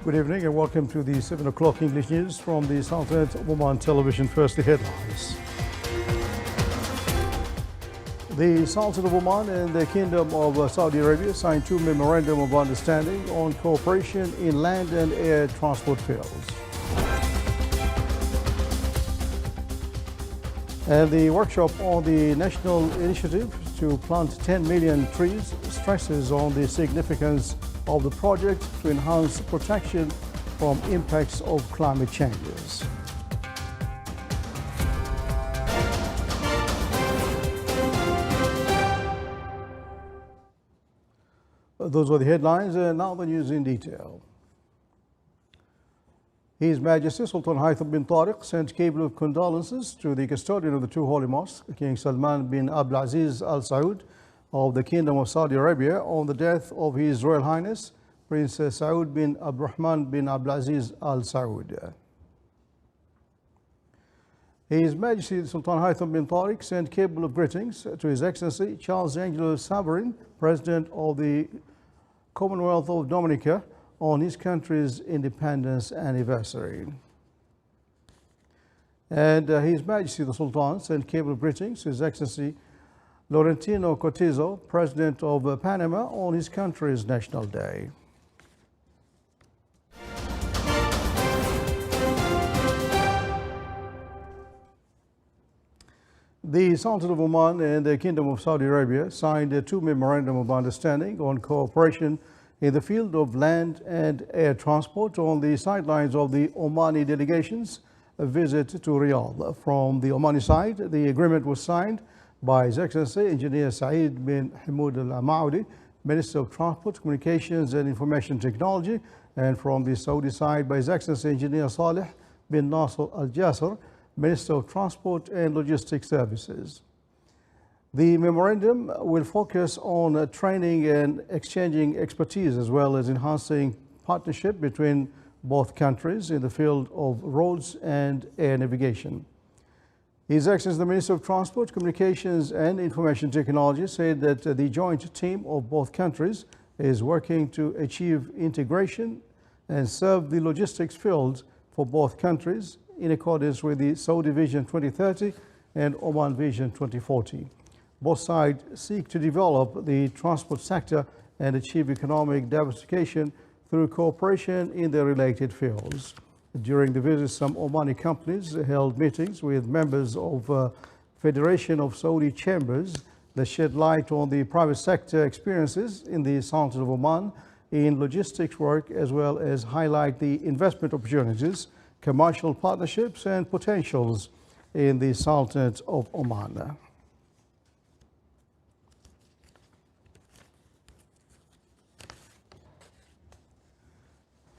Good evening and welcome to the 7 o'clock English news from the Sultanate of Oman television. First, the headlines. The Sultanate of Oman and the Kingdom of Saudi Arabia signed two memorandum of understanding on cooperation in land and air transport fields. And the workshop on the national initiative to plant 10 million trees stresses on the significance of the project to enhance protection from impacts of climate changes. Those were the headlines, and now the news in detail. His Majesty Sultan Haitham bin Tariq sent cable of condolences to the custodian of the two holy mosques, King Salman bin Abdulaziz Al Saud of the Kingdom of Saudi Arabia, on the death of His Royal Highness Prince Saud bin Abdurrahman bin Abdulaziz Al Saud. His Majesty Sultan Haitham bin Tariq sent cable of greetings to His Excellency Charles Angelo Saverin, President of the Commonwealth of Dominica, on his country's independence anniversary. And His Majesty the Sultan sent cable of greetings to His Excellency Laurentino Cortizo, President of Panama, on his country's National Day. The Sultan of Oman and the Kingdom of Saudi Arabia signed two memorandum of understanding on cooperation in the field of land and air transport on the sidelines of the Omani delegation's visit to Riyadh. From the Omani side, the agreement was signed by His Excellency Engineer Saeed bin Hamoud Al Amaoudi, Minister of Transport, Communications and Information Technology, and from the Saudi side by His Excellency Engineer Saleh bin Nasser Al Jasser, Minister of Transport and Logistics Services. The memorandum will focus on training and exchanging expertise, as well as enhancing partnership between both countries in the field of roads and air navigation. His Excellency the Minister of Transport, Communications and Information Technology said that the joint team of both countries is working to achieve integration and serve the logistics field for both countries in accordance with the Saudi Vision 2030 and Oman Vision 2040. Both sides seek to develop the transport sector and achieve economic diversification through cooperation in the related fields. During the visit, some Omani companies held meetings with members of Federation of Saudi Chambers that shed light on the private sector experiences in the Sultanate of Oman in logistics work, as well as highlight the investment opportunities, commercial partnerships and potentials in the Sultanate of Oman.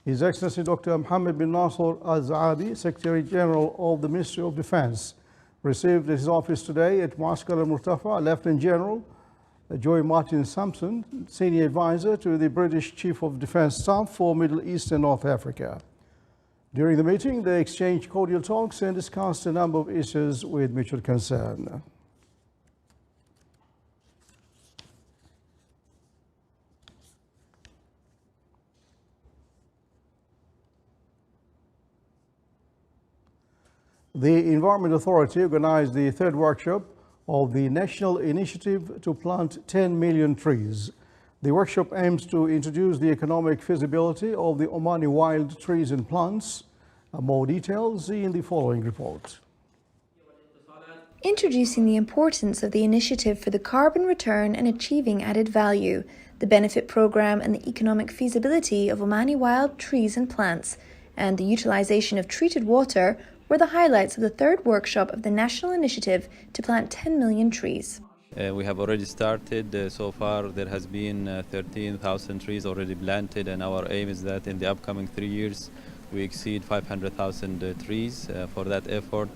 His Excellency Dr. Mohammed bin Nasser Al-Zaadi, Secretary General of the Ministry of Defense, received at his office today at Muaskar al-Murtafa Lieutenant General Joy Martin Sampson, Senior Advisor to the British Chief of Defense Staff for Middle East and North Africa. During the meeting, they exchanged cordial talks and discussed a number of issues with mutual concern. The Environment Authority organized the third workshop of the National Initiative to plant 10 million trees. The workshop aims to introduce the economic feasibility of the Omani wild trees and plants. More details in the following report. Introducing the importance of the initiative for the carbon return and achieving added value, the benefit program and the economic feasibility of Omani wild trees and plants, and the utilization of treated water were the highlights of the third workshop of the National Initiative to plant 10 million trees. We have already started. So far there has been 13,000 trees already planted, and our aim is that in the upcoming 3 years we exceed 500,000 trees. For that effort,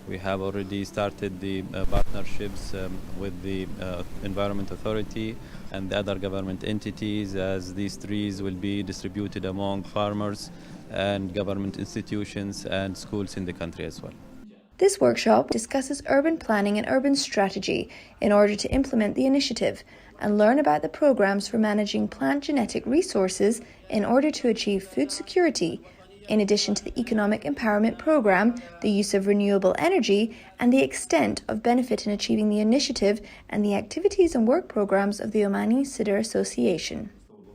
we have already started the partnerships with the Environment Authority and the other government entities, as these trees will be distributed among farmers and government institutions and schools in the country as well. This workshop discusses urban planning and urban strategy in order to implement the initiative and learn about the programs for managing plant genetic resources in order to achieve food security, in addition to the economic empowerment program, the use of renewable energy, and the extent of benefit in achieving the initiative and the activities and work programs of the Omani Sidr Association.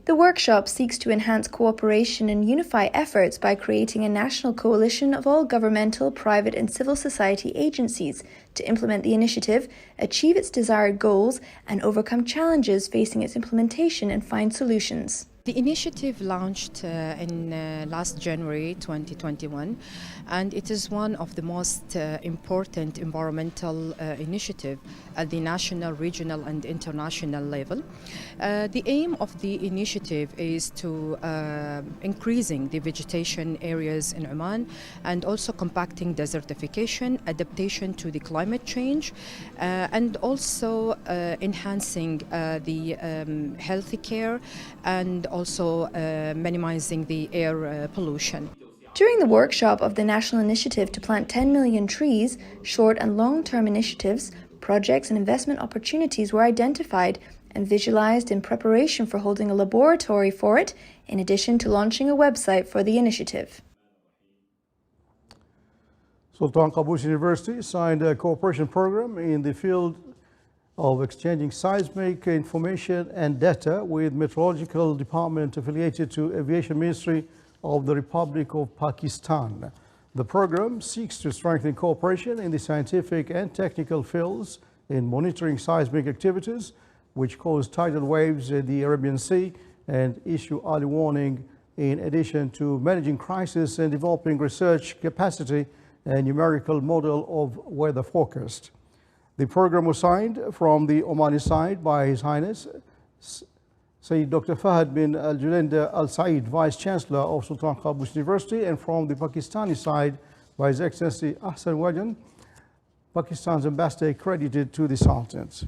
The workshop seeks to enhance cooperation and unify efforts by creating a national coalition of all governmental, private and civil society agencies to implement the initiative, achieve its desired goals, and overcome challenges facing its implementation and find solutions. The initiative launched in last January 2021, and it is one of the most important environmental initiative at the national, regional and international level. The aim of the initiative is to increasing the vegetation areas in Oman and also compacting desertification, adaptation to the climate change, and also enhancing the healthy care and also minimizing the air pollution. During the workshop of the national initiative to plant 10 million trees, short and long-term initiatives, projects and investment opportunities were identified and visualized in preparation for holding a laboratory for it, in addition to launching a website for the initiative. Sultan Qaboos University signed a cooperation program in the field of exchanging seismic information and data with Meteorological Department affiliated to Aviation Ministry of the Republic of Pakistan. The program seeks to strengthen cooperation in the scientific and technical fields in monitoring seismic activities which cause tidal waves in the Arabian Sea and issue early warning, in addition to managing crisis and developing research capacity and numerical model of weather forecast. The program was signed from the Omani side by His Highness Sayyid Dr. Fahad bin Al-Julenda Al-Said, Vice Chancellor of Sultan Qaboos University, and from the Pakistani side by His Excellency Ahsan Wajan, Pakistan's ambassador accredited to the Sultans.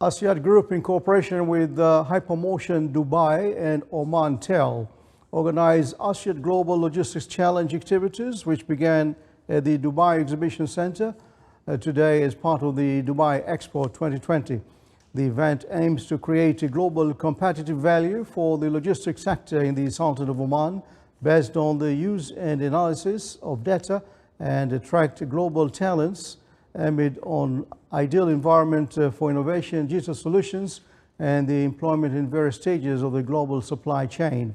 Asyad Group, in cooperation with Hypermotion Dubai and Oman Tel, organized Asyad Global Logistics Challenge activities, which began at the Dubai Exhibition Center today as part of the Dubai Expo 2020. The event aims to create a global competitive value for the logistics sector in the Sultanate of Oman based on the use and analysis of data and attract global talents amid an ideal environment for innovation, digital solutions, and the employment in various stages of the global supply chain.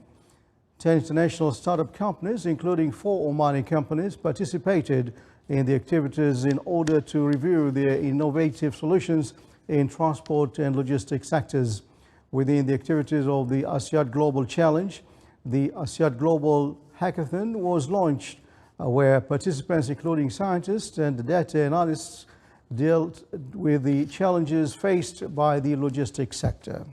10 international startup companies, including 4 Omani companies, participated in the activities in order to review their innovative solutions in transport and logistics sectors. Within the activities of the Asyad Global Challenge, the Asyad Global Hackathon was launched, where participants, including scientists and data analysts, dealt with the challenges faced by the logistics sector.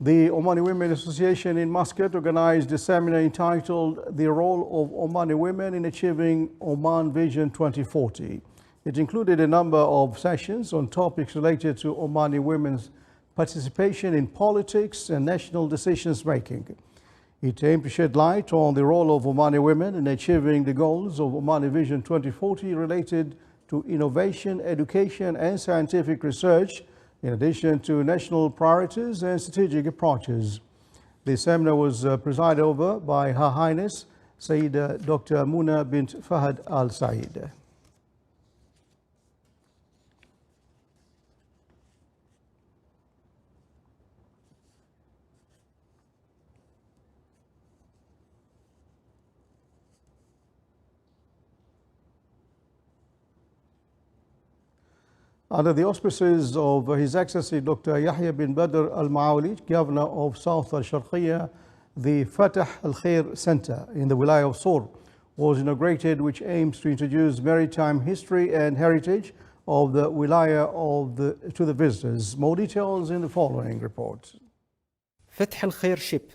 The Omani Women Association in Muscat organized a seminar entitled The Role of Omani Women in Achieving Oman Vision 2040. It included a number of sessions on topics related to Omani women's participation in politics and national decisions making. It aimed to shed light on the role of Omani women in achieving the goals of Omani Vision 2040 related to innovation, education and scientific research, in addition to national priorities and strategic approaches. The seminar was presided over by Her Highness Sayyida Dr. Muna bint Fahad Al Said. Under the auspices of His Excellency Dr. Yahya bin Badr Al Maawli, Governor of South Al Sharqiyya, the Fatah Al Khair Center in the Wilaya of Sur was inaugurated, which aims to introduce maritime history and heritage of the Wilaya to the visitors. More details in the following report. Fath Al Khair ship,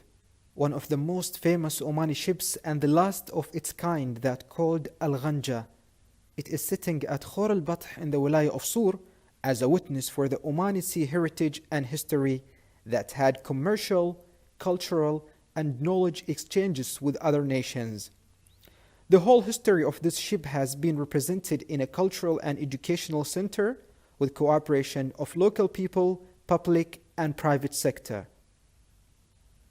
one of the most famous Omani ships and the last of its kind that called Al Ghanja. It is sitting at Khor al-Bath in the Wilaya of Sur as a witness for the Omani Sea heritage and history that had commercial, cultural, and knowledge exchanges with other nations. The whole history of this ship has been represented in a cultural and educational center with cooperation of local people, public and private sector.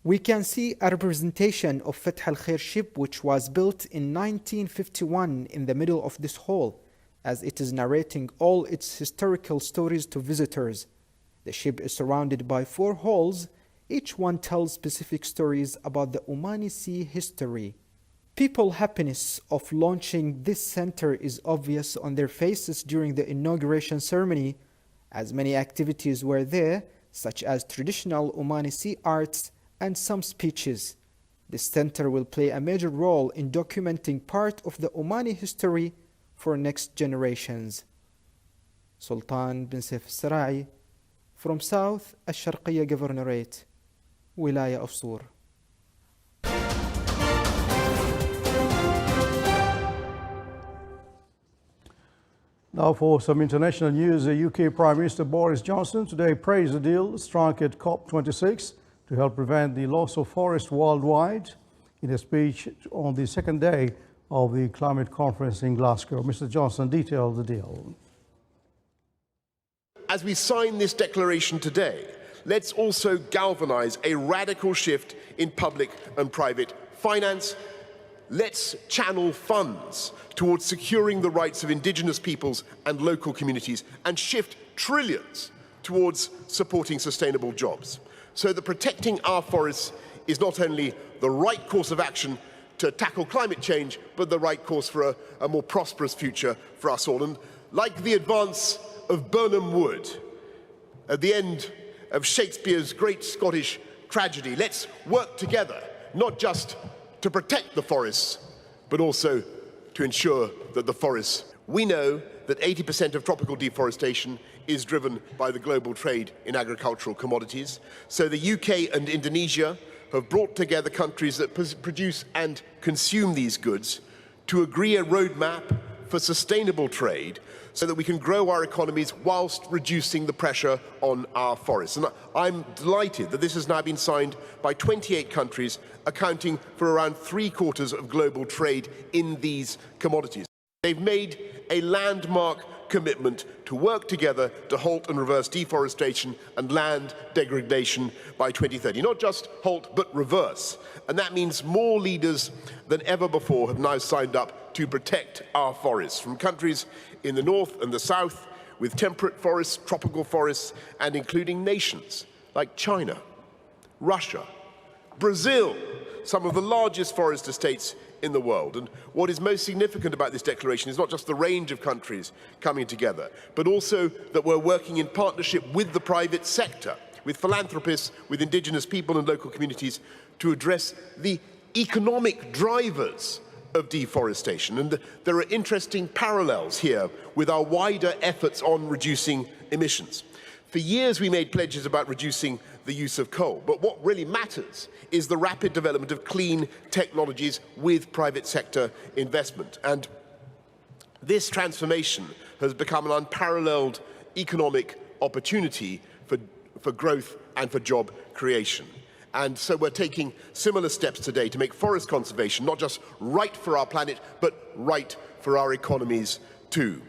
We can see a representation of Fath al-Khair ship which was built in 1951 in the middle of this hall, as it is narrating all its historical stories to visitors. The ship is surrounded by 4 halls, each one tells specific stories about the Omani Sea history. People's happiness of launching this center is obvious on their faces during the inauguration ceremony, as many activities were there, such as traditional Omani Sea arts and some speeches. This center will play a major role in documenting part of the Omani history for next generations. Sultan bin Saif al-Sarai, from South Al-Sharqiyya Governorate, Wilaya of Sur. Now for some international news, the UK Prime Minister Boris Johnson today praised the deal struck at COP26 to help prevent the loss of forests worldwide in a speech on the second day of the climate conference in Glasgow. Mr. Johnson detailed the deal. As we sign this declaration today, let's also galvanize a radical shift in public and private finance. Let's channel funds towards securing the rights of indigenous peoples and local communities and shift trillions towards supporting sustainable jobs, so that protecting our forests is not only the right course of action to tackle climate change, but the right course for a more prosperous future for us all. And like the advance of Birnam Wood at the end of Shakespeare's great Scottish tragedy, let's work together, not just to protect the forests, but also to ensure that the forests. We know that 80% of tropical deforestation is driven by the global trade in agricultural commodities. So the UK and Indonesia have brought together countries that produce and consume these goods to agree a roadmap for sustainable trade so that we can grow our economies whilst reducing the pressure on our forests. And I'm delighted that this has now been signed by 28 countries, accounting for around 3/4 of global trade in these commodities. They've made a landmark commitment to work together to halt and reverse deforestation and land degradation by 2030. Not just halt, but reverse. And that means more leaders than ever before have now signed up to protect our forests, from countries in the north and the south with temperate forests, tropical forests, and including nations like China, Russia, Brazil, some of the largest forest estates in the world. And what is most significant about this declaration is not just the range of countries coming together, but also that we're working in partnership with the private sector, with philanthropists, with indigenous people and local communities to address the economic drivers of deforestation. And there are interesting parallels here with our wider efforts on reducing emissions. For years we made pledges about reducing the use of coal, but what really matters is the rapid development of clean technologies with private sector investment. And this transformation has become an unparalleled economic opportunity for growth and for job creation. And so we're taking similar steps today to make forest conservation not just right for our planet, but right for our economies too.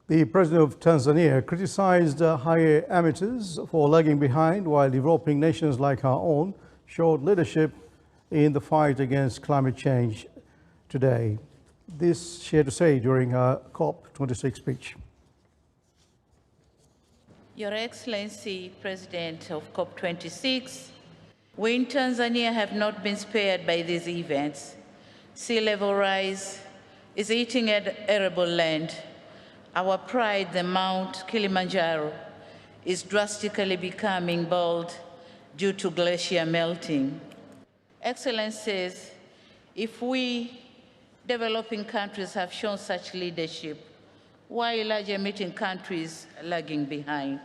The President of Tanzania criticized higher emitters for lagging behind, while developing nations like our own showed leadership in the fight against climate change today. This she had to say during her COP26 speech. Your Excellency, President of COP26, we in Tanzania have not been spared by these events. Sea level rise is eating at arable land. Our pride, the Mount Kilimanjaro, is drastically becoming bald due to glacier melting. Excellencies, if we developing countries have shown such leadership, why large emitting countries lagging behind?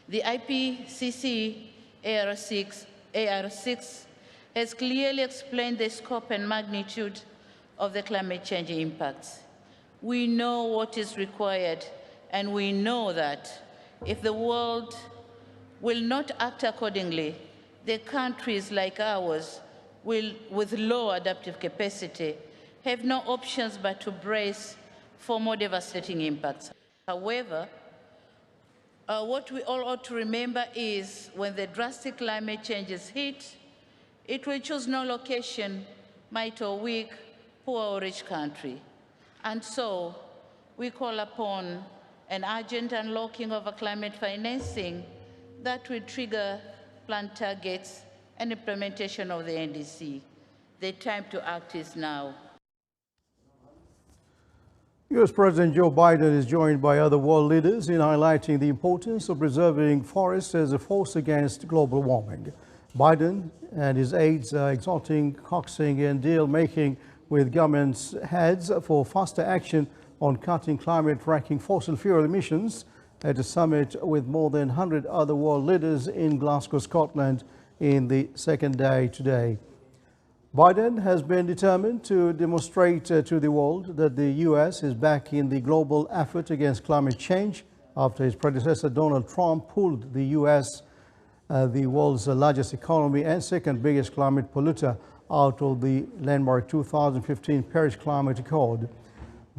The IPCC AR6 has clearly explained the scope and magnitude of the climate change impacts. We know what is required, and we know that if the world will not act accordingly, the countries like ours will, with low adaptive capacity, have no options but to brace for more devastating impacts. However, what we all ought to remember is when the drastic climate changes hit, it will choose no location, might or weak, poor or rich country. And so we call upon an urgent unlocking of a climate financing that will trigger planned targets and implementation of the NDC. The time to act is now. U.S. President Joe Biden is joined by other world leaders in highlighting the importance of preserving forests as a force against global warming. Biden and his aides are exhorting, coaxing and deal-making with governments' heads for faster action on cutting climate-wrecking fossil fuel emissions at a summit with more than 100 other world leaders in Glasgow, Scotland, in the second day today. Biden has been determined to demonstrate to the world that the U.S. is back in the global effort against climate change after his predecessor Donald Trump pulled the U.S., the world's largest economy and second biggest climate polluter, out of the landmark 2015 Paris Climate Accord.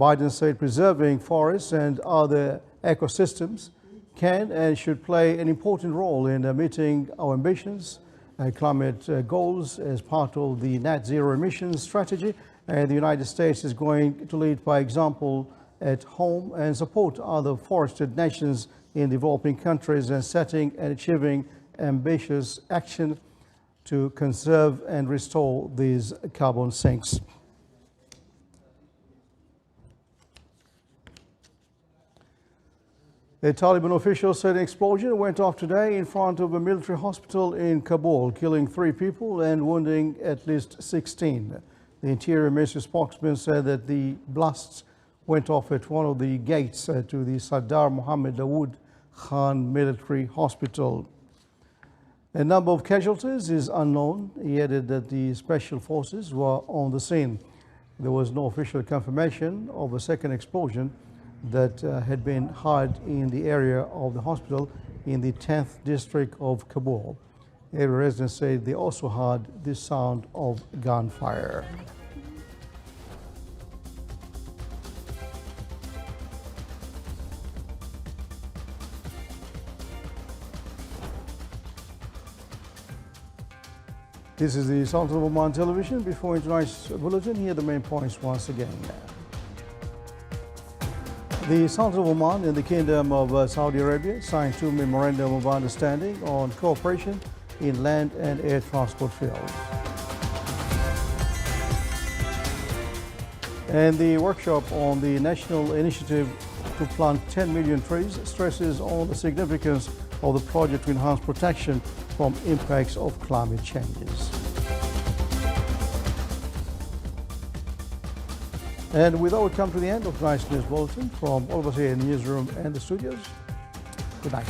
Biden said preserving forests and other ecosystems can and should play an important role in meeting our ambitions climate goals as part of the net zero emissions strategy. And the United States is going to lead by example at home and support other forested nations in developing countries and setting and achieving ambitious action to conserve and restore these carbon sinks. A Taliban official said an explosion went off today in front of a military hospital in Kabul, killing 3 people and wounding at least 16. The Interior Ministry spokesman said that the blasts went off at one of the gates to the Sardar Mohammed Dawood Khan Military Hospital. A number of casualties is unknown. He added that the special forces were on the scene. There was no official confirmation of a second explosion that had been heard in the area of the hospital in the 10th district of Kabul. Area residents said they also heard the sound of gunfire. This is the Sultan of Oman television. Before tonight's bulletin, here are the main points once again. The Sultan of Oman and the Kingdom of Saudi Arabia signed 2 memorandum of understanding on cooperation in land and air transport fields. And the workshop on the national initiative to plant 10 million trees stresses on the significance of the project to enhance protection from impacts of climate changes. And with that, we come to the end of tonight's news bulletin from all of us here in the newsroom and the studios. Good night.